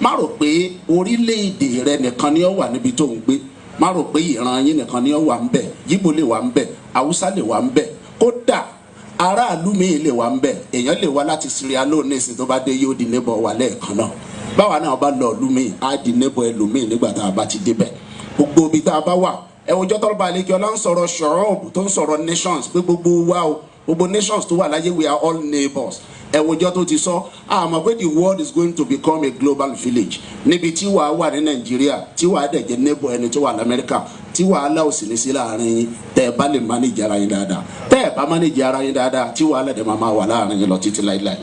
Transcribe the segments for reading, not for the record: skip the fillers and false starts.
má rò pé orílẹ̀-èdè rẹ nìkan ni ó wà níbi tó ń gbé, má rò pé ìran yín nìkan ni ó wà ń bẹ̀, Yíbò lè wà ń bẹ̀, Haúsá lè wà ń bẹ̀, kódà aráàlú mi lè wà ń bẹ̀. Èèyàn lè wá láti Sierra Leone nísìn tó bá dé yóò di neighbor wa lẹ́ẹ̀kan náà. Báwa náà bá lọ ìlú mi á di neighbor ẹlòmíì nígbà tá a bá ti débẹ̀. Gbogbo ibi tá a bá wà ẹ wòjọ́ tọ́lọ́ bá lè kí ọlá ń sọ̀rọ̀ ṣọ̀rọ̀ tó ń sọ̀rọ̀ nations pé gbogbo wa o, gbogbo nations tó wà láyé we are all neighbors. Ẹ wòjọ́ tó ti sọ àmọ́ pé the world is going to become a global village. Níbi tí wàá wà ní Nàìjíríà tí wàá dẹ̀ jẹ́ neighbor ẹni tó wà l'Amẹ́ríkà tí wàhálà ò sì ní sí láàrin yín tẹ́ ẹ bá lè manage ara yín dáadáa. Tẹ́ ẹ bá manage ara yín dáadáa tí wàhálà dẹ̀ máa wà láàrin yín lọ títí láíláí.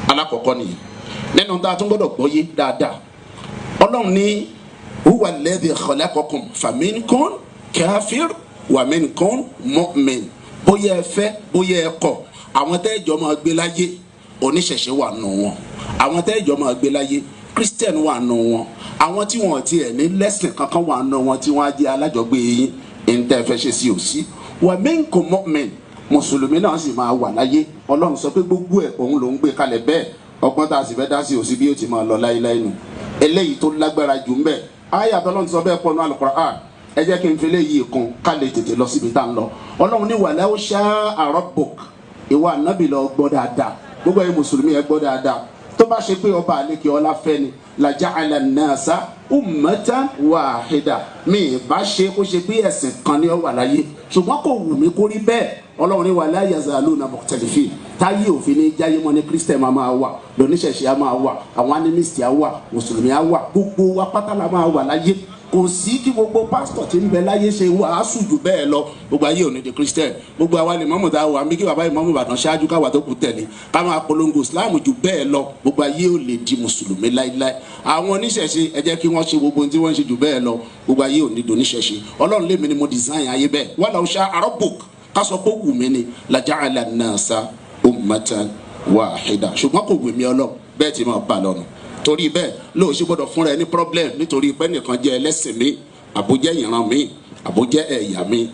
Alákọ̀ọ́kọ́ nìyẹn. Nínú tá a tún gbọ́dọ̀ gbọ́yé dáadáa. Ọlọ́run ní huwa alladhi khalaqakum faminkum kafir wa minkum mu'min. Bóyá ẹ fẹ́ bóyá ẹ kọ̀, àwọn tẹ́ ìjọ máa gbé láyé oníṣẹ̀ṣe wà nù wọn, àwọn tẹ́ ìjọ máa gbé láyé Christian wà nù wọn, àwọn tí wọn ti ẹ̀ ní lẹ́sìn kankan wà nù wọn tí wọ́n á jẹ́ alájọgbé yín ntẹ́ fẹ́ ṣe sí òsì. Wa minkum mu'min, mùsùlùmí náà sì máa wà láyé. Ọlọ́run sọ pé gbogbo ẹ̀ òun ló ń gbé kalẹ̀ bẹ́ẹ̀, ọgbọ́n tá a sì fẹ́ dá sí òsì bí ó ti máa lọ láéláé nù. Eléyìí tó lágbára jù ń bẹ àyà Ọlọ́run sọ bẹ́ẹ̀ pọnú Al-Qur'an. Ẹ jẹ́ kí n fi léyìí kún ká lè tètè lọ síbi tá ń lọ. Ọlọ́run ní walau sha'a rabbuk, ìwà ànábì lọ gbọ́ dáadáa, gbogbo ẹ̀yin mùsùlùmí ẹ gbọ́ dáadáa. Tó bá ṣe pé ọba àlékè ọlá fẹ́ ni la ja'ala an-nasa ummatan wahida, mi bá ṣe kó ṣe pé ẹ̀sìn kan ni ó wà láyé, ṣùgbọ́n kò wù mí kó rí bẹ́ẹ̀. Ọlọ́run ní wala yazaluna mukhtalifin, táyé òfin ní jáyé mọ́ ní Christian máa wà, lóníṣẹ̀ṣẹ̀ á máa wà, àwọn animist á wà, mùsùlùmí á wà, gbogbo wa pátá la máa wà láyé. Kò sí kí gbogbo pásítọ̀ tí ń bẹ láyé ṣe wàásù jù bẹ́ẹ̀ lọ, gbogbo ayé ò ní di Christian. Gbogbo àwa lè mọ́mù tá a wà mí kí bàbá ìmọ̀mù Ìbàdàn ṣáájú káwa tó kù tẹ̀lé ká máa polongo Islam jù bẹ́ẹ̀ lọ, gbogbo ayé ò lè di mùsùlùmí láíláí. Àwọn oníṣẹ̀ṣe ẹ jẹ́ kí wọ́n ṣe gbogbo ohun tí wọ́n ṣe jù bẹ́ẹ̀ lọ, gbogbo ayé ò ní di oníṣẹ̀ṣe. Ọlọ́run lémi ni mo design ayé bẹ́ẹ̀. Walau sha'a rabbuk, ká sọ pé wù mí ni la ja'ala an-nasa ummatan wahida, ṣùgbọ́n kò wù mí Ọlọ́run bẹ́ẹ̀ tí mo bá lọ́nà. Torí bẹ́ẹ̀ lóò ṣe gbọ́dọ̀ fúnra ẹ ní problem nítorí pé nìkan jẹ́ ẹlẹ́sìn mi, àbójẹ́ ìran mi, àbójẹ́ ẹ̀yà mi.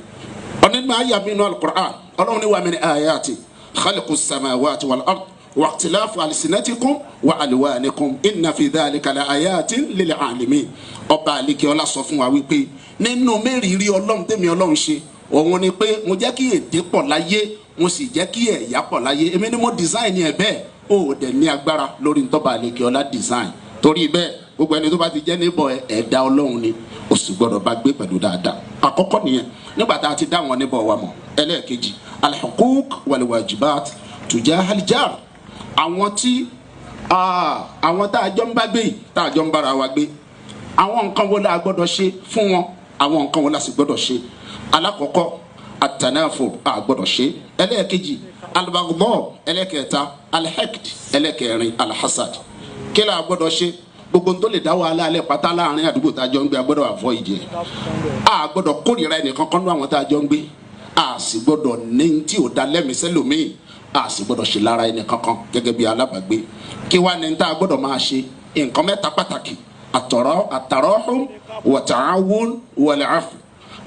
Ọ̀nìmọ̀ àyà mi nínú Al-Qur'an, Ọlọ́run ní wa min ayati khalqus samawati wal ard wa ikhtilafu alsinatikum wa alwanikum inna fi dhalika la ayatin lil alimin. Ọba àlekè ọlá sọ fún wa wípé nínú mẹ́rìírí Ọlọ́run tèmi Ọlọ́run ṣe òun ni pé mo jẹ́ kí èdè pọ̀ láyé, mo sì jẹ́ kí ẹ̀yà pọ̀ láyé. Èmi ni mo design ẹ̀ bẹ́ẹ̀, ó dẹ̀ ní agbára lórí ntọ́ba àlekè ọlá design. Torí bẹ́ẹ̀ gbogbo ẹni tó bá ti jẹ́ níbọ̀ ẹ̀dá Ọlọ́run ni ó sì gbọ́dọ̀ bá gbé pẹ̀lú dáadáa. Àkọ́kọ́ nìyẹn nígbà tá a ti dá wọn níbọ̀ wa mọ̀. Ẹlẹ́ẹ̀kejì al-huquq wal-wajibat tujaha al-jar, àwọn tá a jọ ń bá gbé yìí, tá a jọ ń bára wa gbé, àwọn nǹkan wo la gbọ́dọ̀ ṣe fún wọn, àwọn nǹkan wo la sì gbọ́dọ̀ ṣe. Alákọ̀ọ́kọ́ at-tanafur a gbọ́dọ̀ ṣe. Ẹlẹ́ẹ̀kejì al-baghdha, ẹlẹ́ẹ̀kẹta al-hiqd, ẹlẹ́ẹ̀kẹrin al-hasad. Kí la gbọ́dọ̀ ṣe? Gbogbo tó lè dá wàhálà alẹ́ pátá láàrin àdúgbò tá a jọ ń gbé a gbọ́dọ̀ avoid ẹ̀. A gbọ́dọ̀ kórìíra ẹnìkan kan ní àwọn tá a jọ ń gbé, a sì gbọ́dọ̀ ní tí ò da lẹ́mìí sẹ́lòmíì, a sì gbọ́dọ̀ ṣe lára ẹnìkan kan gẹ́gẹ́ bí alábàágbé. Kí wá ní tá a gbọ́dọ̀ máa ṣe? Nǹkan mẹ́ta pàtàkì: at-tarahum wa ta'awun wal-'afw.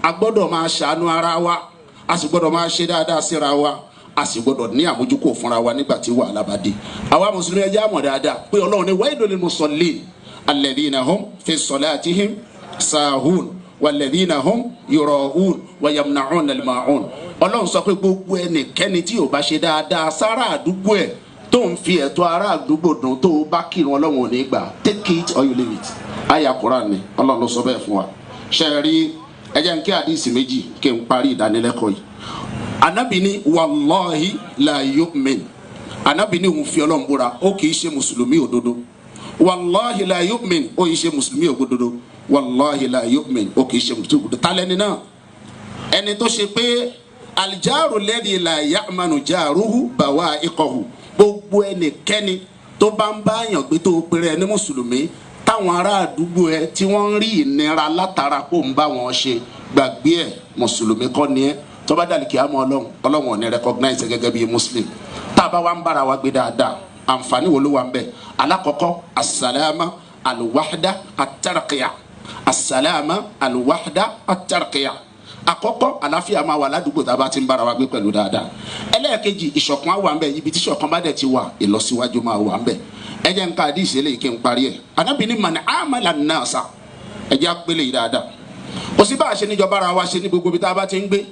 A gbọ́dọ̀ máa ṣàánú ara wa, a sì gbọ́dọ̀ máa ṣe dáadáa síra wa, a sì gbọ́dọ̀ ní àmójúkò fúnra wa nígbà tí wàhálà bá dé. Àwa mùsùlùmí ẹ jẹ́ á mọ̀ dáadáa pé Ọlọ́run ní wailul lil musallin alladhina hum fi salatihim sahun walladhina hum yura'un wa yamna'una al-ma'un. Ọlọ́run sọ pé gbogbo ẹnikẹ́ni tí ò bá ṣe dáadáa sára àdúgbò ẹ̀ tó ń fi ẹ̀tọ́ ará àdúgbò dùn tó bá kírun Ọlọ́run ò ní gbà. Take it or you leave it. Àyà Quran ni Ọlọ́run ló sọ bẹ́ẹ̀ fún wa. Ṣé rí ẹ jẹ́ n kí àdìsí méjì kí n parí ìdánilẹ́kọ̀ọ́ yìí. Ànábì ní wallahi la yu'min, Ànábì ní òun fi Ọlọ́run búra ó kì í ṣe mùsùlùmí òdodo. Wallahi la yu'min, ó yìí ṣe mùsùlùmí òdodo. Wallahi la yu'min, ó kì í ṣe mùsùlùmí òdodo. Tálẹ́ni náà ẹni tó ṣe pé aljaru alladhi la ya'manu jaruhu bawa'iqahu, gbogbo ẹnikẹ́ni tó bá ń báyàn gbé tó péré ẹni mùsùlùmí táwọn ará àdúgbò ẹ tí wọ́n ń rí ìnira látara kó ń bá wọn ṣe, gbàgbé ẹ mùsùlùmí kọ́ ni ẹ. Tó bá dàlí kí á mọ Ọlọ́run ò ní recognize gẹ́gẹ́ bí muslim. Tá a bá wá ń bára wa gbé dáadáa, àǹfààní wo ló wà ń bẹ? Alákọ̀ọ́kọ́ as-salama al-wahda at-tarqiya, as-salama al-wahda at-tarqiya. Àkọ́kọ́ àlàáfíà máa wà ládùúgbò tá a bá ti ń bára wa gbé pẹ̀lú dáadáa. Ẹlẹ́ẹ̀kejì ìṣọ̀kan á wà ń bẹ, ibi tí ìṣọ̀kan bá dẹ̀ ti wà ìlọsíwájú máa wà ń bẹ. ẹ jẹ́ n ka hadisi eléyìí kí n parí ẹ̀. Ànábì ní man amala nasa, ẹ jẹ́ àpèlè yìí dáadáa. Kò sí bá a ṣe níjọba ara wa ṣe ní gbogbo ibi tá a bá ti ń gbé,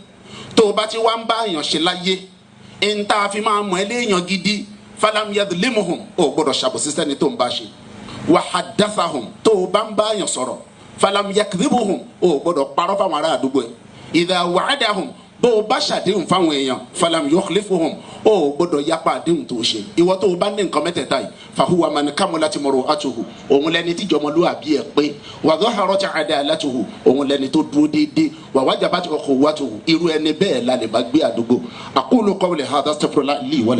tó o bá ti wá ń bá èèyàn ṣe láyé ń tá a fi máa mọ̀ ẹ́ léèyàn gidi, falam yadlimuhum, o gbọ́dọ̀ ṣàbòsí sẹ́ni tó ń bá ṣe, wa haddathahum, tó o bá ń bá èèyàn sọ̀rọ̀, falam yakdhibuhum, o gbọ́dọ̀ parọ́ fáwọn ará àdúgbò ẹ̀, idha wa'adahum, bó o bá ṣàdéhùn fáwọn èèyàn, falam yukhlifuhum, o gbọ́dọ̀ yapa àdéhùn tó ṣe. Ìwọ tó o bá ní nǹkan mẹ́tẹ̀ẹ̀ta yìí, fahuwa man kamulat muru'atuhu, òun lẹni tí jọmọlúwàbí ẹ̀ pé, wa dhaharat adalatuhu, òun lẹni tó dúró déédéé, wa wajabat ukhuwatuhu, irú ẹni bẹ́ẹ̀ la lè bá gbé àdúgbò. Aqulu qawli hadha astaghfirullah li wa lakum.